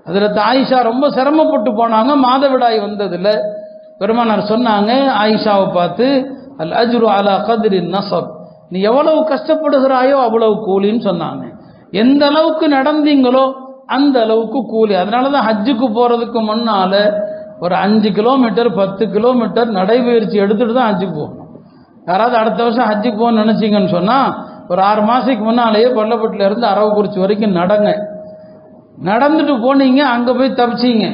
ஹஜ்ரத் ஆயிஷா ரொம்ப சிரமப்பட்டு போனாங்க. மாதவிடாய் வந்ததில்லை. பெருமானார் சொன்னாங்க ஆயிஷாவை பார்த்து, அல் அஜ்ரு அலா கத்ரி நஸப், நீ எவ்வளவு கஷ்டப்படுகிறாயோ அவ்வளவு கூலின்னு சொன்னாங்க. எந்த அளவுக்கு நடந்தீங்களோ அந்த அளவுக்கு கூலி. அதனால தான் ஹஜ்ஜுக்கு போகிறதுக்கு முன்னால ஒரு 5 கிலோமீட்டர் 10 கிலோமீட்டர் நடைபயிற்சி எடுத்துகிட்டு தான் ஹஜ்ஜுக்கு போகணும். யாராவது அடுத்த வருஷம் ஹஜ்ஜுக்கு போகணும்னு நினச்சிங்கன்னு சொன்னால் ஒரு 6 மாதத்துக்கு முன்னாலேயே பள்ளப்பட்டிலேருந்து அரவக்குறிச்சி வரைக்கும் நடங்க. நடந்துட்டு போனீங்க அங்கே போய் தப்பிச்சிங்க,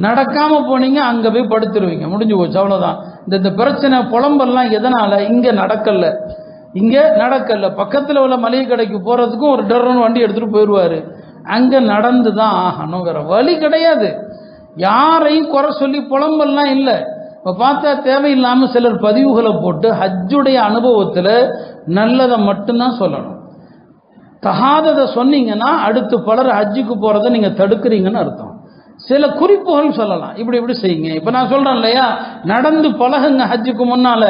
நடக்காமல் போனீங்க அங்கே போய் படுத்துருவீங்க, முடிஞ்சு போச்சு, அவ்வளோதான். இந்த பிரச்சனை புலம்பெல்லாம் எதனால் இங்கே நடக்கலை, இங்கே நடக்கலை. பக்கத்தில் உள்ள மளிகை கடைக்கு போகிறதுக்கும் ஒரு டர்னு வண்டி எடுத்துகிட்டு போயிடுவார். அங்கே நடந்து தான் ஆகணும், வேற வழி கிடையாது. யாரையும் குறை சொல்லி புலம்பெல்லாம் இல்லை. இப்போ பார்த்தா தேவையில்லாமல் சிலர் பதிவுகளை போட்டு ஹஜ்ஜுடைய அனுபவத்தில் நல்லதை மட்டும்தான் சொல்லணும். தகாததை சொன்னீங்கன்னா அடுத்து பலர் ஹஜ்ஜுக்கு போகிறத நீங்கள் தடுக்கிறீங்கன்னு அர்த்தம். சில குறிப்புகள் சொல்லலாம், இப்படி இப்படி செய்யுங்க. இப்போ நான் சொல்கிறேன் இல்லையா, நடந்து பழகுங்க. ஹஜ்ஜுக்கு முன்னால்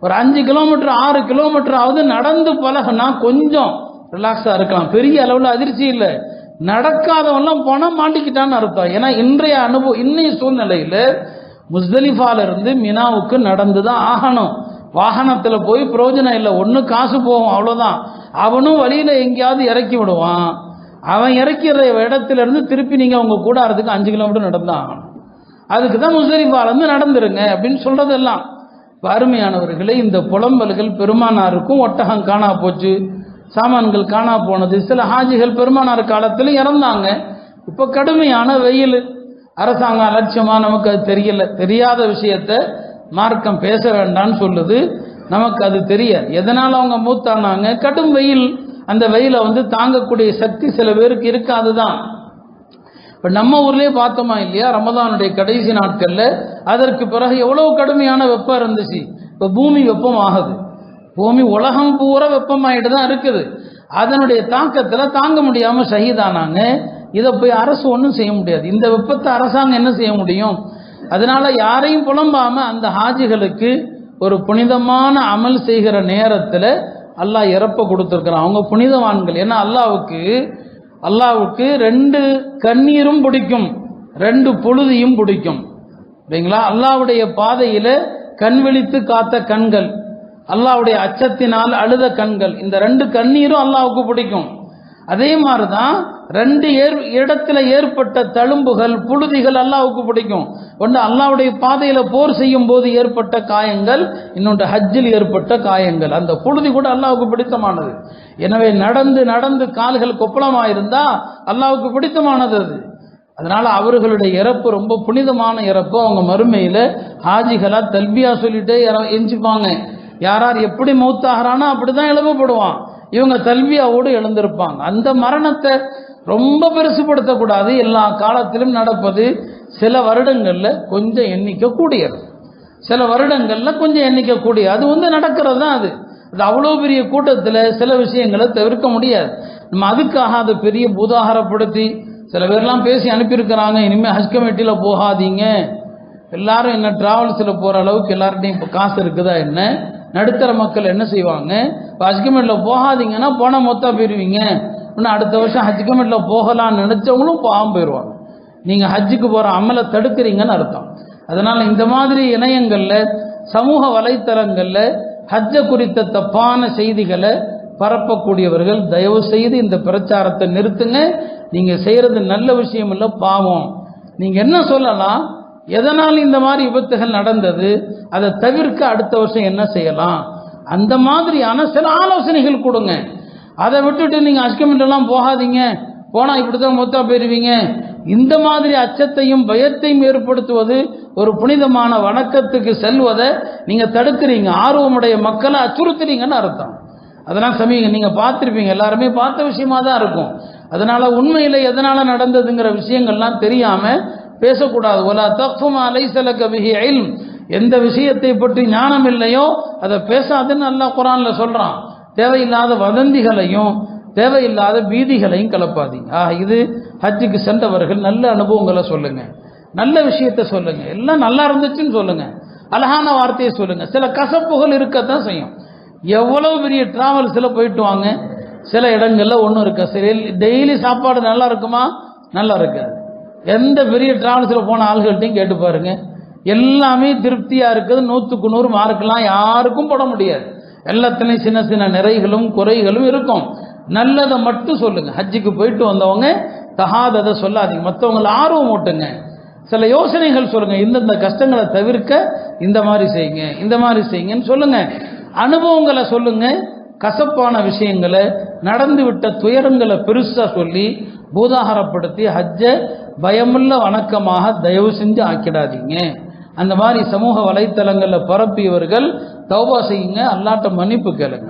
ஒரு 5 கிலோமீட்டர் 6 கிலோமீட்டராவது நடந்து பழகுனா கொஞ்சம் ரிலாக்ஸாக இருக்கலாம். பெரிய அளவில் அதிர்ச்சி இல்லை. நடக்காதவெல்லாம் போனால் மாட்டிக்கிட்டான்னு அர்த்தம். ஏன்னா இன்றைய அனுபவம், இன்னைய சூழ்நிலையில் முஸ்தலிஃபால இருந்து மினாவுக்கு நடந்து தான் ஆகணும். வாகனத்தில் போய் பிரயோஜனம் இல்லை. ஒன்று காசு போகும், அவ்வளோதான். அவனும் வழியில் எங்கேயாவது இறக்கி விடுவான். அவன் இறக்கிற இடத்துல இருந்து திருப்பி நீங்கள் உங்கள் கூடாரத்துக்கு 5 கிலோமீட்டர் நடந்தான் ஆகணும். அதுக்கு தான் முஸ்தலிஃபாலேருந்து நடந்துருங்க அப்படின்னு சொல்கிறதெல்லாம். அருமையானவர்களே, இந்த புலம்பல்கள் பெருமானாருக்கும் ஒட்டகம் காணா போச்சு, சாமான்கள் காணா போனது. சில ஹாஜிகள் பெருமானார் காலத்தில் இறந்தாங்க. இப்போ கடுமையான வெயில், அரசாங்கம் அலட்சியமாக நமக்கு அது தெரியல. தெரியாத விஷயத்த மார்க்கம் பேச வேண்டான்னு சொல்லுது, நமக்கு அது தெரியாது. எதனால் அவங்க மூத்தானாங்க? கடும் வெயில். அந்த வெயிலை தாங்கக்கூடிய சக்தி சில பேருக்கு இருக்காது தான். இப்போ நம்ம ஊர்லேயே பார்த்தோமா இல்லையா, ரமதானுடைய கடைசி நாட்களில் அதற்கு பிறகு எவ்வளவு கடுமையான வெப்பம் இருந்துச்சு. இப்போ பூமி வெப்பம் ஆகுது. பூமி உலகம் பூரா வெப்பமாயிட்டு தான் இருக்குது. அதனுடைய தாக்கத்தில் தாங்க முடியாமல் ஷஹீதானாங்க. இதை போய் அரசு ஒன்றும் செய்ய முடியாது. இந்த வெப்பத்தை அரசாங்கம் என்ன செய்ய முடியும்? அதனால யாரையும் புலம்பாமல் அந்த ஹாஜிகளுக்கு ஒரு புனிதமான அமல் செய்கிற நேரத்தில் அல்லாஹ் இறப்ப கொடுத்துருக்கிறான். அவங்க புனிதவான்கள். ஏன்னா அல்லாவுக்கு 2 கண்ணீரும் பிடிக்கும், 2 பொழுதியும் பிடிக்கும். சரிங்களா? அல்லாவுடைய பாதையில் கண் விழித்து காத்த கண்கள், அல்லாவுடைய அச்சத்தினால் அழுத கண்கள், இந்த 2 கண்ணீரும் அல்லாவுக்கு பிடிக்கும். அதே மாதிரி தான் 2 இடத்துல ஏற்பட்ட தழும்புகள் புழுதிகள் அல்லாவுக்கு பிடிக்கும். ஒன்று அல்லாவுடைய பாதையில் போர் செய்யும் போது ஏற்பட்ட காயங்கள், இன்னொன்று ஹஜ்ஜில் ஏற்பட்ட காயங்கள். அந்த புழுதி கூட அல்லாவுக்கு பிடித்தமானது. எனவே நடந்து நடந்து கால்கள் கொப்பளமாக இருந்தால் அல்லாவுக்கு பிடித்தமானது அது. அதனால அவர்களுடைய இறப்பு ரொம்ப புனிதமான இறப்பு. அவங்க மறுமையில் ஹாஜிகளாக தல்பியா சொல்லிட்டே எஞ்சிப்பாங்க. யார் எப்படி மௌத்தாகிறானோ அப்படிதான் எழுப்பப்படுவான். இவங்க தல்பியாவோடு எழுந்திருப்பாங்க. அந்த மரணத்தை ரொம்ப பெருசுபடுத்தக்கூடாது. எல்லா காலத்திலும் நடப்பது. சில வருடங்களில் கொஞ்சம் எண்ணிக்கை கூடியது, சில வருடங்களில் கொஞ்சம் எண்ணிக்கை கூடியது. அது நடக்கிறது தான். அது அவ்வளோ பெரிய கூட்டத்தில் சில விஷயங்களை தவிர்க்க முடியாது. நம்ம அதுக்காக அதை பெரிய பூதாகரப்படுத்தி சில பேர்லாம் பேசி அனுப்பியிருக்கிறாங்க, இனிமேல் ஹஜ் கமிட்டியில் போகாதீங்க, எல்லாரும் என்ன டிராவல்ஸில் போகிற அளவுக்கு எல்லார்ட்டையும் இப்போ காசு இருக்குதா என்ன? நடுத்தர மக்கள் என்ன செய்வாங்க? இப்போ ஹஜ் கமிட்டியில் போகாதீங்கன்னா போனால் மொத்தம் போயிடுவீங்க. இன்னும் அடுத்த வருஷம் ஹஜ் கமிட்டியில் போகலான்னு நினச்சவங்களும் போகாமல் போயிடுவாங்க. நீங்கள் ஹஜ்ஜுக்கு போகிற அமலை தடுக்கிறீங்கன்னு அர்த்தம். அதனால் இந்த மாதிரி இணையங்களில் சமூக வலைத்தளங்களில் ஹஜ்ஜை குறித்த தப்பான செய்திகளை பரப்பக்கூடியவர்கள் தயவு செய்து இந்த பிரச்சாரத்தை நிறுத்துங்க. நீங்கள் செய்கிறது நல்ல விஷயம் இல்லை, பாவம். நீங்கள் என்ன சொல்லலாம்? எதனால் இந்த மாதிரி விபத்துகள் நடந்தது, அதை தவிர்க்க அடுத்த வருஷம் என்ன செய்யலாம், அந்த மாதிரியான சில ஆலோசனைகள் கொடுங்க. அதை விட்டுட்டு நீங்கள் ஹஜ் கமிட்டிலாம் போகாதீங்க, போனால் இப்படி தான் மொத்தா போயிடுவீங்க. இந்த மாதிரி அச்சத்தையும் பயத்தையும் ஏற்படுத்துவது, ஒரு புனிதமான வணக்கத்துக்கு செல்வதை நீங்கள் தடுக்கிறீங்க. ஆர்வமுடைய மக்களை அச்சுறுத்துறீங்கன்னு அர்த்தம். அதெல்லாம் நீங்கள் பார்த்துருப்பீங்க, எல்லாருமே பார்த்த விஷயமா தான் இருக்கும். அதனால உண்மையில் எதனால் நடந்ததுங்கிற விஷயங்கள்லாம் தெரியாமல் பேசக்கூடாது. வலா தக்ஃபு மா லைஸ லக பிஹி இல்ம், எந்த விஷயத்தை பற்றி ஞானம் இல்லையோ அதை பேசாதுன்னு அல்லாஹ் குர்ஆனில் சொல்கிறான். தேவையில்லாத வதந்திகளையும் தேவையில்லாத பீதிகளையும் கலப்பாதீங்க. இது ஹஜ்ஜுக்கு சென்றவர்கள் நல்ல அனுபவங்களை சொல்லுங்க, நல்ல விஷயத்தை சொல்லுங்க, எல்லாம் நல்லா இருந்துச்சுன்னு சொல்லுங்க, அழகான வார்த்தையை சொல்லுங்க. சில கசப்புகள் இருக்கத்தான் செய்யும். எவ்வளவு பெரிய டிராவல்ஸில் போயிட்டு வாங்க, சில இடங்களில் ஒன்றும் இருக்க. சரி, டெய்லி சாப்பாடு நல்லா இருக்குமா? நல்லா இருக்காது. எந்த பெரிய டிராவல்ஸில் போன ஆள்கள்ட்டையும் கேட்டு பாருங்க, எல்லாமே திருப்தியாக இருக்குது. 100க்கு 100 மார்க்கெல்லாம் யாருக்கும் போட முடியாது. எல்லாத்துலேயும் சின்ன சின்ன நிறைகளும் குறைகளும் இருக்கும். நல்லதை மட்டும் சொல்லுங்க. ஹஜ்ஜுக்கு போயிட்டு வந்தவங்க தகாததை சொல்லாதீங்க, மற்றவங்களை ஆர்வம் ஊட்டுங்க. சில யோசனைகள் சொல்லுங்க, இந்தந்த கஷ்டங்களை தவிர்க்க இந்த மாதிரி செய்யுங்க, இந்த மாதிரி செய்யுங்கன்னு சொல்லுங்க. அனுபவங்களை சொல்லுங்க. கசப்பான விஷயங்களை, நடந்து விட்ட துயரங்களை பெருசா சொல்லி பூதாகரப்படுத்தி ஹஜ்ஜை பயமுள்ள வணக்கமாக தயவு செஞ்சு ஆக்கிடாதீங்க. அந்த மாதிரி சமூக வலைத்தளங்களில் பரப்பியவர்கள் தௌபா செய்யுங்க, அல்லாஹ்ட்ட மன்னிப்பு கேளுங்க.